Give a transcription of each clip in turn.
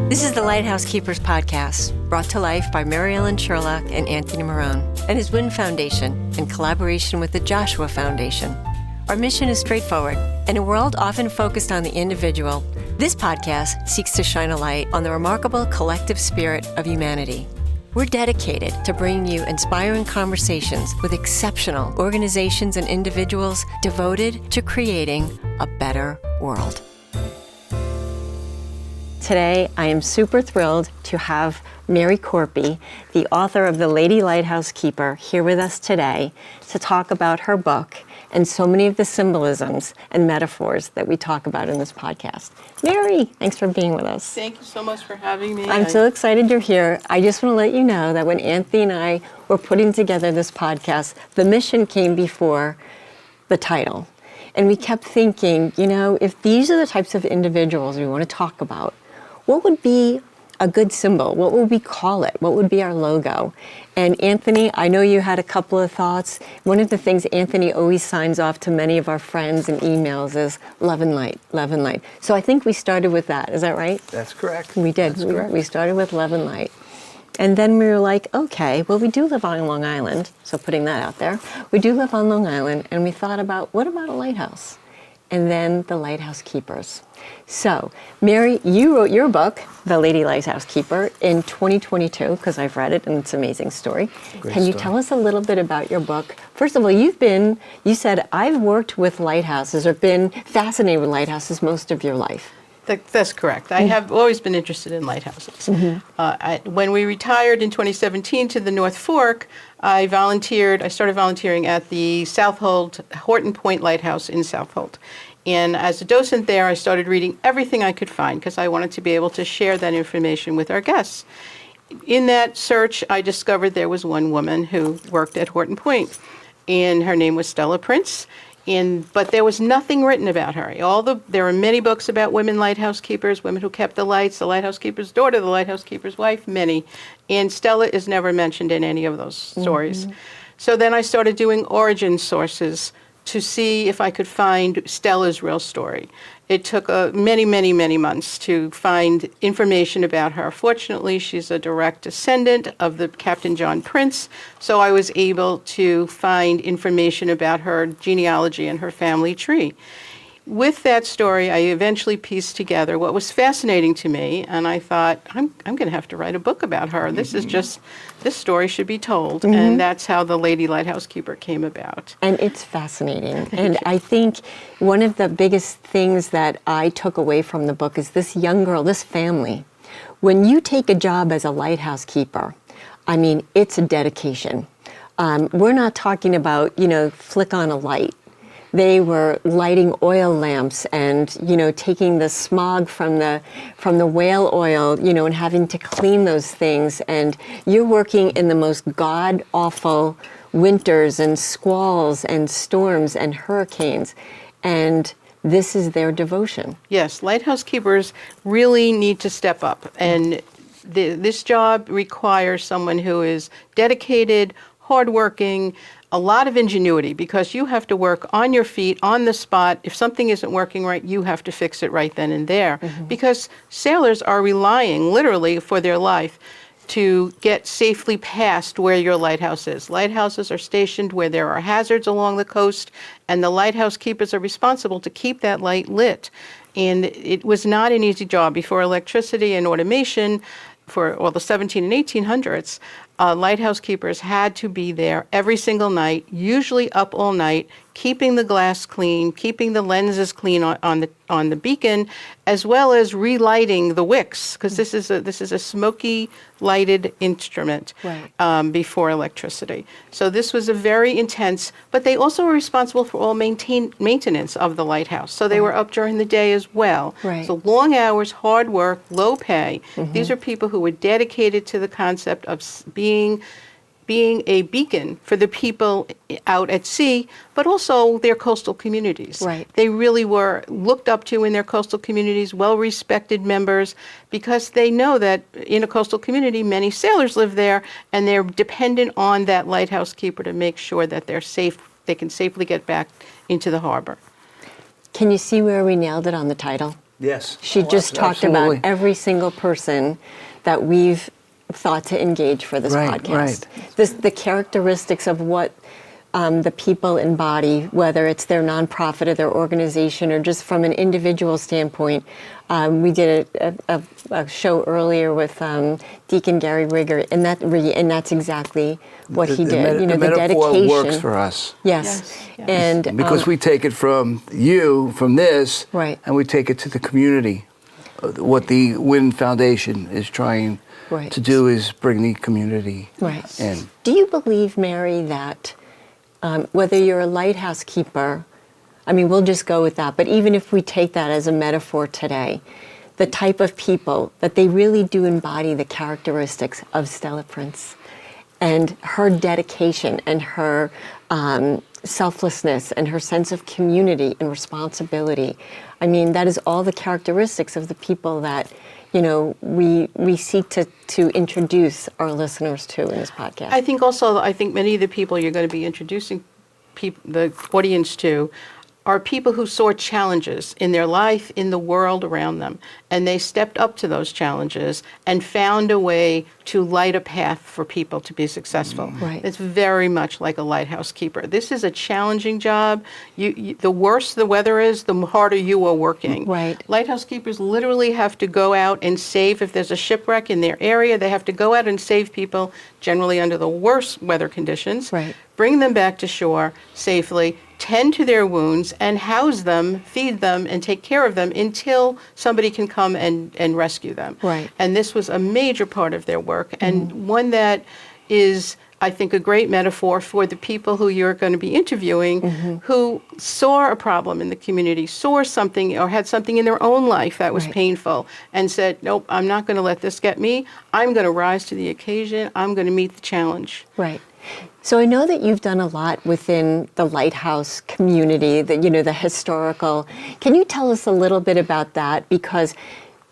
This is the Lighthouse Keepers podcast, brought to life by Mary Ellen Sherlock and Anthony Marone, and his WIN Foundation in collaboration with the Joshua Foundation. Our mission is straightforward. In a world often focused on the individual, this podcast seeks to shine a light on the remarkable collective spirit of humanity. We're dedicated to bringing you inspiring conversations with exceptional organizations and individuals devoted to creating a better world. Today, I am super thrilled to have Mary Korpi, the author of The Lady Lighthouse Keeper, here with us today to talk about her book and so many of the symbolisms and metaphors that we talk about in this podcast. Mary, thanks for being with us. Thank you so much for having me. I'm so excited you're here. I just want to let you know that when Anthony and I were putting together this podcast, the mission came before the title. And we kept thinking, if these are the types of individuals we want to talk about, what would be a good symbol? What would we call it? What would be our logo? And Anthony, I know you had a couple of thoughts. One of the things Anthony always signs off to many of our friends and emails is love and light, love and light. So I think we started with that. Is that right? That's correct. We did. That's correct. We started with love and light. And then we were like, okay, well, we do live on Long Island. So putting that out there, we do live on Long Island. And we thought about, what about a lighthouse? And then the Lighthouse Keepers. So, Mary, you wrote your book, The Lady Lighthouse Keeper, in 2022, because I've read it and it's an amazing story. Can you tell us a little bit about your book? First of all, you said, I've worked with lighthouses or been fascinated with lighthouses most of your life. That's correct. I have always been interested in lighthouses. Mm-hmm. When we retired in 2017 to the North Fork, I started volunteering at the Southold, Horton Point Lighthouse in Southold. And as a docent there, I started reading everything I could find because I wanted to be able to share that information with our guests. In that search, I discovered there was one woman who worked at Horton Point, and her name was Stella Prince. But there was nothing written about her. There are many books about women lighthouse keepers, women who kept the lights, the lighthouse keeper's daughter, the lighthouse keeper's wife, many. And Stella is never mentioned in any of those stories. Mm-hmm. So then I started doing origin sources to see if I could find Stella's real story. It took many, many, many months to find information about her. Fortunately, she's a direct descendant of the Captain John Prince, so I was able to find information about her genealogy and her family tree. With that story, I eventually pieced together what was fascinating to me, and I thought, I'm going to have to write a book about her. This story should be told, and that's how The Lady Lighthouse Keeper came about. And it's fascinating. And I think one of the biggest things that I took away from the book is this young girl, this family. When you take a job as a lighthouse keeper, it's a dedication. We're not talking about, flick on a light. They were lighting oil lamps and, taking the smog from the whale oil, and having to clean those things. And you're working in the most god-awful winters and squalls and storms and hurricanes. And this is their devotion. Yes, lighthouse keepers really need to step up. And this job requires someone who is dedicated, hardworking, a lot of ingenuity, because you have to work on your feet, on the spot. If something isn't working right, you have to fix it right then and there. Mm-hmm. Because sailors are relying, literally, for their life to get safely past where your lighthouse is. Lighthouses are stationed where there are hazards along the coast, and the lighthouse keepers are responsible to keep that light lit. And it was not an easy job. Before electricity and automation, for all the 17 and 1800s, lighthouse keepers had to be there every single night, usually up all night, keeping the glass clean, keeping the lenses clean on the beacon, as well as relighting the wicks, because this is a smoky lighted instrument. Right. Before electricity. So this was a very intense, but they also were responsible for all maintenance of the lighthouse. So they were up during the day as well. Right. So long hours, hard work, low pay. Mm-hmm. These are people who were dedicated to the concept of being a beacon for the people out at sea, but also their coastal communities. Right. They really were looked up to in their coastal communities, well-respected members, because they know that in a coastal community, many sailors live there, and they're dependent on that lighthouse keeper to make sure that they're safe, they can safely get back into the harbor. Can you see where we nailed it on the title? Yes. She just talked absolutely. about every single person that we've thought to engage for this Right, podcast. right. The characteristics of what the people embody, whether it's their nonprofit or their organization or just from an individual standpoint. We did a show earlier with Deacon Gary Rigger, and that's exactly what he did. The the metaphor dedication works for us. Yes, Yes. and Because we take it from this, Right. and we take it to the community. What the WIN Foundation is trying Right. to do is bring the community right. in. Do you believe, Mary, that whether you're a lighthouse keeper, I mean, we'll just go with that, but even if we take that as a metaphor today, the type of people that they really do embody the characteristics of Stella Prince and her dedication and her selflessness and her sense of community and responsibility. I mean, that is all the characteristics of the people that we seek to introduce our listeners to in this podcast. I think many of the people you're going to be introducing the audience to are people who saw challenges in their life, in the world around them, and they stepped up to those challenges and found a way to light a path for people to be successful. Right. It's very much like a lighthouse keeper. This is a challenging job. The worse the weather is, the harder you are working. Right. Lighthouse keepers literally have to go out and save, if there's a shipwreck in their area, they have to go out and save people, generally under the worst weather conditions, Right. bring them back to shore safely, tend to their wounds, and house them, feed them, and take care of them until somebody can come and rescue them. Right. And this was a major part of their work, and one that is, I think, a great metaphor for the people who you're going to be interviewing who saw a problem in the community, saw something or had something in their own life that was Right. painful, and said, nope, I'm not going to let this get me. I'm going to rise to the occasion. I'm going to meet the challenge. Right. So I know that you've done a lot within the lighthouse community, the historical. Can you tell us a little bit about that? Because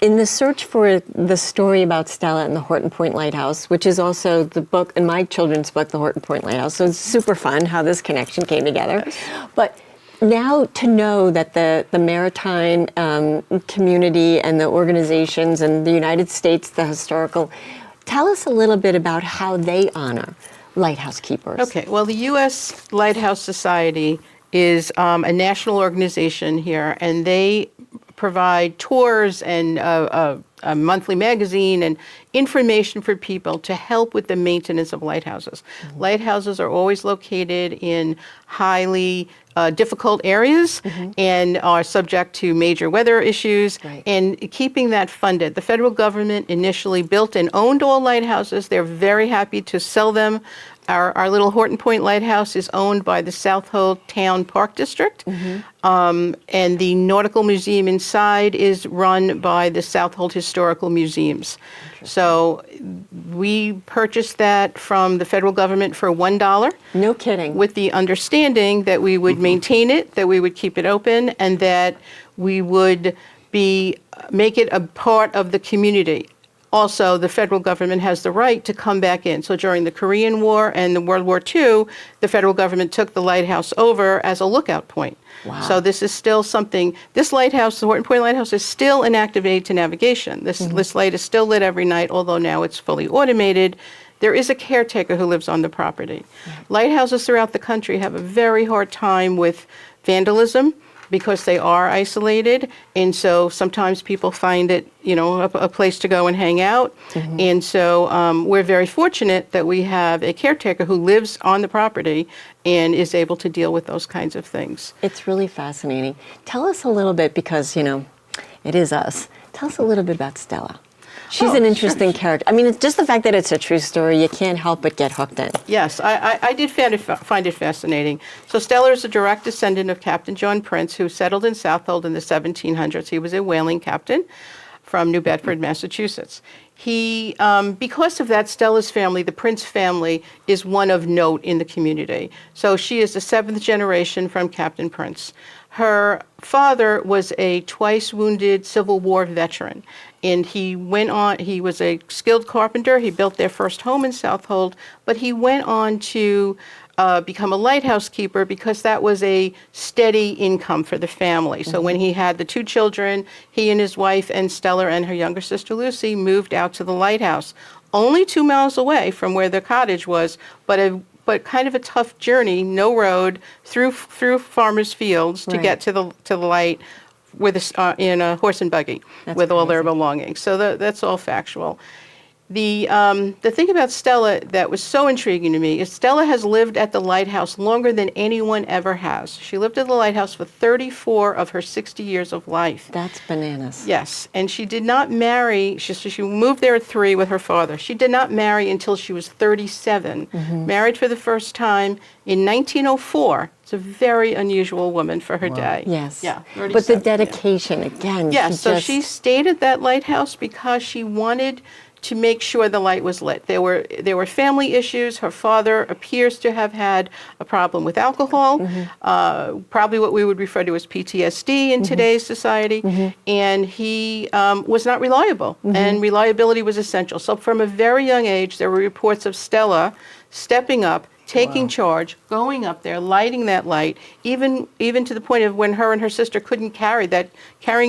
in the search for the story about Stella and the Horton Point Lighthouse, which is also the book in my children's book, The Horton Point Lighthouse, so it's super fun how this connection came together. Yes. But now to know that the maritime community and the organizations and the United States, the historical, tell us a little bit about how they honor lighthouse keepers. Okay, well, the U.S. Lighthouse Society is a national organization here, and they provide tours and a monthly magazine and information for people to help with the maintenance of lighthouses. Mm-hmm. Lighthouses are always located in highly difficult areas and are subject to major weather issues. Right. And keeping that funded, the federal government initially built and owned all lighthouses. They're very happy to sell them. Our little Horton Point Lighthouse is owned by the Southold Town Park District, and the Nautical Museum inside is run by the Southold Historical Museums. So we purchased that from the federal government for $1. No kidding. With the understanding that we would maintain it, that we would keep it open, and that we would make it a part of the community. Also, the federal government has the right to come back in. So during the Korean War and the World War II, the federal government took the lighthouse over as a lookout point. Wow. So this is still something, this lighthouse, the Horton Point Lighthouse, is still an active aid to navigation. This light is still lit every night, although now it's fully automated. There is a caretaker who lives on the property. Lighthouses throughout the country have a very hard time with vandalism, because they are isolated, and so sometimes people find it, a place to go and hang out. And so we're very fortunate that we have a caretaker who lives on the property and is able to deal with those kinds of things. It's really fascinating. Tell us a little bit, because, it is us. Tell us a little bit about Stella. She's an interesting character. I mean, it's just the fact that it's a true story, you can't help but get hooked in. Yes, I did find it fascinating. So Stella is a direct descendant of Captain John Prince, who settled in Southold in the 1700s. He was a whaling captain from New Bedford, Massachusetts. He, because of that, Stella's family, the Prince family, is one of note in the community. So she is the 7th generation from Captain Prince. Her father was a twice wounded Civil War veteran, and he was a skilled carpenter. He built their first home in Southold, but he went on to become a lighthouse keeper because that was a steady income for the family. So when he had the 2 children, he and his wife and Stella and her younger sister Lucy moved out to the lighthouse, only 2 miles away from where their cottage was, but kind of a tough journey, no road, through farmers' fields to Right. get to the light with in a horse and buggy with all their belongings. So that's all factual. The thing about Stella that was so intriguing to me is Stella has lived at the lighthouse longer than anyone ever has. She lived at the lighthouse for 34 of her 60 years of life. That's bananas. Yes, and she did not marry. She moved there at 3 with her father. She did not marry until she was 37. Married for the first time in 1904. It's a very unusual woman for her day. Yes. Yeah. But the 37, yeah. dedication, again. Yes, so she stayed at that lighthouse because she wanted to make sure the light was lit. There were family issues. Her father appears to have had a problem with alcohol, probably what we would refer to as PTSD in today's society, and he was not reliable, and reliability was essential. So from a very young age, there were reports of Stella stepping up, taking charge, going up there, lighting that light, even to the point of when her and her sister couldn't carrying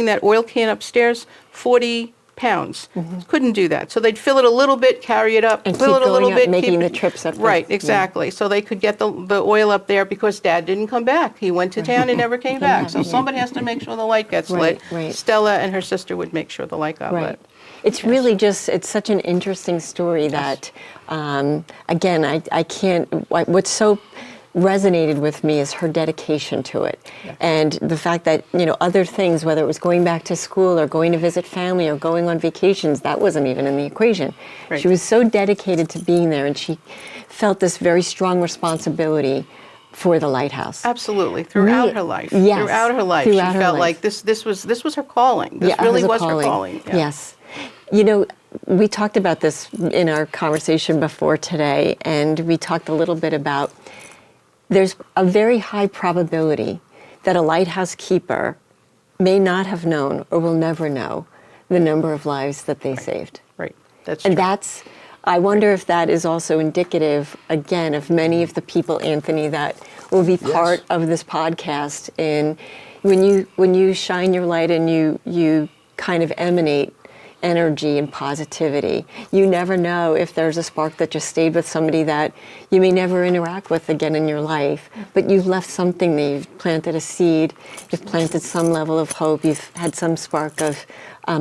that oil can upstairs, 40 pounds. Couldn't do that. So they'd fill it a little bit, carry it up, and fill keep it a little going up, bit, making keep the it- trips up. Right, exactly. So they could get the oil up there because Dad didn't come back. He went to town and never came back. So somebody has to make sure the light gets lit. Right. Stella and her sister would make sure the light got Right. lit. It's really just, it's such an interesting story that, again, I can't, what's so resonated with me is her dedication to it. And the fact that, other things, whether it was going back to school or going to visit family or going on vacations, that wasn't even in the equation. Right. She was so dedicated to being there, and she felt this very strong responsibility for the lighthouse. Absolutely, throughout her life. Yes, Throughout her life, throughout she her felt life. like this was her calling. This really was her calling. Yeah. Yes. We talked about this in our conversation before today, and we talked a little bit about there's a very high probability that a lighthouse keeper may not have known or will never know the number of lives that they saved. Right. That's And true. I wonder if that is also indicative, again, of many of the people, Anthony, that will be part of this podcast. And when you shine your light and you kind of emanate energy and positivity, you never know if there's a spark that just stayed with somebody that you may never interact with again in your life, but you've left something there. You've planted a seed, you've planted some level of hope, you've had some spark of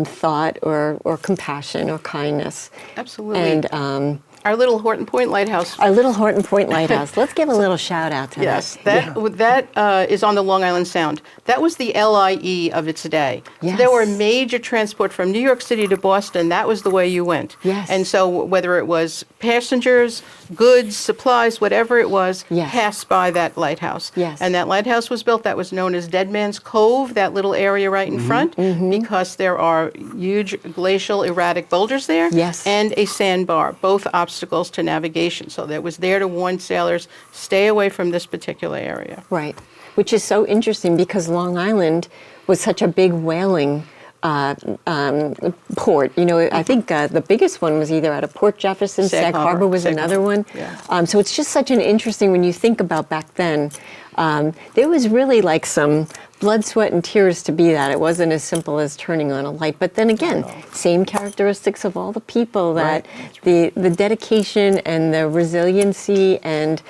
thought or compassion or kindness. Absolutely. And Our little Horton Point Lighthouse. our little Horton Point Lighthouse. Let's give a little shout out to Yes, that. that is on the Long Island Sound. That was the LIE of its day. So there were Yes. major transport from New York City to Boston. That was the way you went. Yes. And so whether it was passengers, goods, supplies, whatever it was, Yes. passed by that lighthouse. Yes. And that lighthouse was built. That was known as Dead Man's Cove, that little area right in front, because there are huge glacial erratic boulders there. Yes. And a sandbar, both obstacles to navigation. So that was there to warn sailors, stay away from this particular area. Right, which is so interesting because Long Island was such a big whaling port. I think the biggest one was either out of Port Jefferson, Sag Harbor was another one. Yeah. So it's just such an interesting, when you think about back then, there was really like some blood, sweat, and tears to be that. It wasn't as simple as turning on a light. But then again, same characteristics of all the people that the dedication and the resiliency and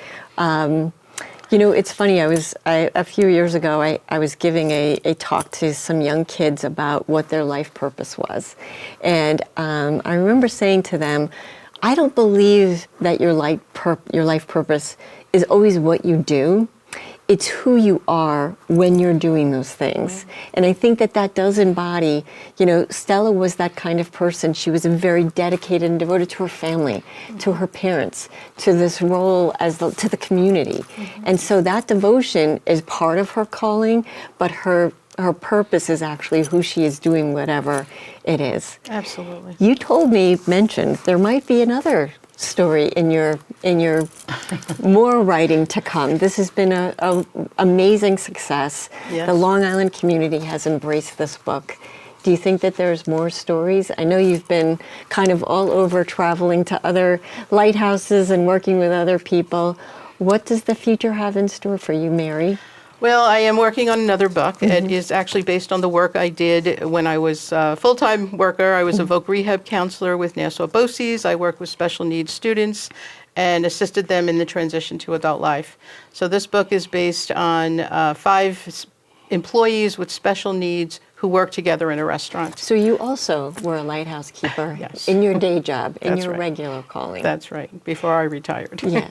it's funny. A few years ago, I was giving a talk to some young kids about what their life purpose was, and I remember saying to them, "I don't believe that your life purpose is always what you do. It's who you are when you're doing those things." And I think that does embody, Stella was that kind of person. She was very dedicated and devoted to her family, to her parents, to this role to the community. And so that devotion is part of her calling, but her purpose is actually who she is doing whatever it is. Absolutely. You mentioned there might be another story in your more writing to come. This has been a amazing success. Yes. The Long Island community has embraced this book. Do you think that there's more stories? I know you've been kind of all over traveling to other lighthouses and working with other people. What does the future have in store for you, Mary? Well, I am working on another book. It is actually based on the work I did when I was a full-time worker. I was a voc rehab counselor with Nassau BOCES. I worked with special needs students and assisted them in the transition to adult life. So this book is based on 5 employees with special needs who work together in a restaurant. So you also were a lighthouse keeper Yes. in your day job, in That's your right. regular calling. That's right, before I retired. Yeah.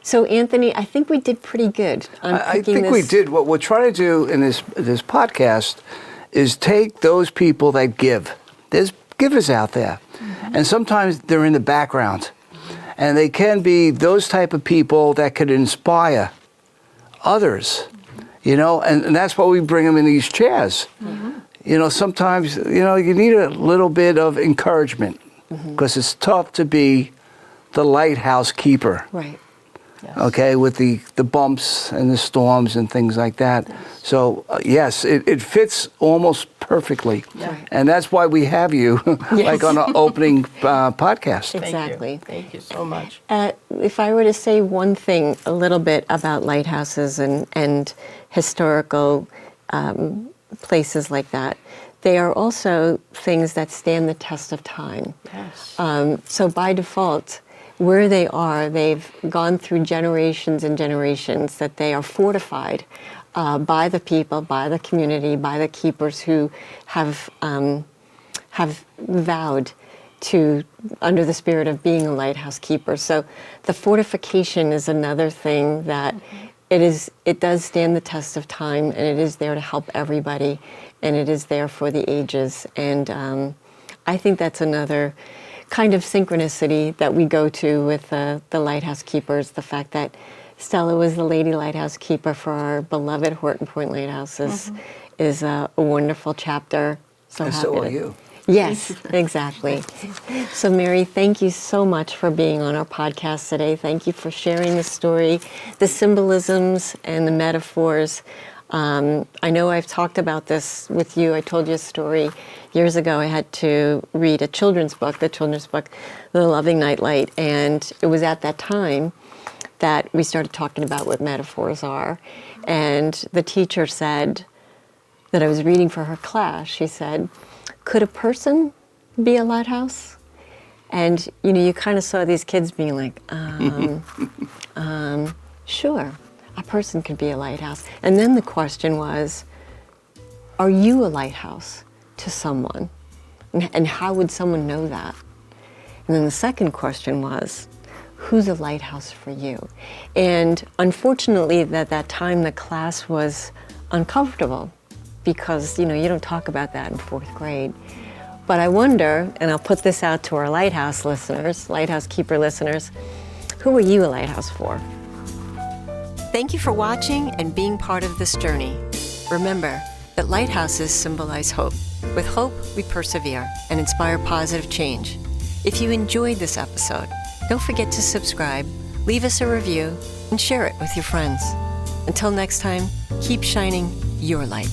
So Anthony, I think we did pretty good on I picking think this. we did. What we're trying to do in this podcast is take those people that give. There's givers out there, and sometimes they're in the background, and they can be those type of people that could inspire others. You know, and that's why we bring them in these chairs. You know, sometimes you need a little bit of encouragement because it's tough to be the lighthouse keeper. Right. Yes. Okay, with the bumps and the storms and things like that. So, yes, it fits almost perfectly. Yeah. And that's why we have you, like on an opening podcast. Thank Exactly. you. Thank you so much. If I were to say one thing a little bit about lighthouses and historical places like that, they are also things that stand the test of time. Yes. So by default, where they are, they've gone through generations and generations, that they are fortified by the people, by the community, by the keepers who have vowed to, under the spirit of being a lighthouse keeper. So the fortification is another thing that it does stand the test of time, and it is there to help everybody, and it is there for the ages. And I think that's another kind of synchronicity that we go to with the lighthouse keepers. The fact that Stella was the lady lighthouse keeper for our beloved Horton Point Lighthouse is a wonderful chapter. So And happy so are to- you. Yes, exactly. So Mary, thank you so much for being on our podcast today. Thank you for sharing the story, the symbolisms and the metaphors. I know I've talked about this with you. I told you a story years ago. I had to read the children's book, The Loving Nightlight, and it was at that time that we started talking about what metaphors are. And the teacher said that I was reading for her class. She said, "Could a person be a lighthouse?" And you kind of saw these kids being like, sure, a person could be a lighthouse. And then the question was, are you a lighthouse to someone? And how would someone know that? And then the second question was, who's a lighthouse for you? And unfortunately, at that time, the class was uncomfortable because, you don't talk about that in 4th grade. But I wonder, and I'll put this out to our lighthouse listeners, lighthouse keeper listeners, who are you a lighthouse for? Thank you for watching and being part of this journey. Remember that lighthouses symbolize hope. With hope, we persevere and inspire positive change. If you enjoyed this episode, don't forget to subscribe, leave us a review, and share it with your friends. Until next time, keep shining your light.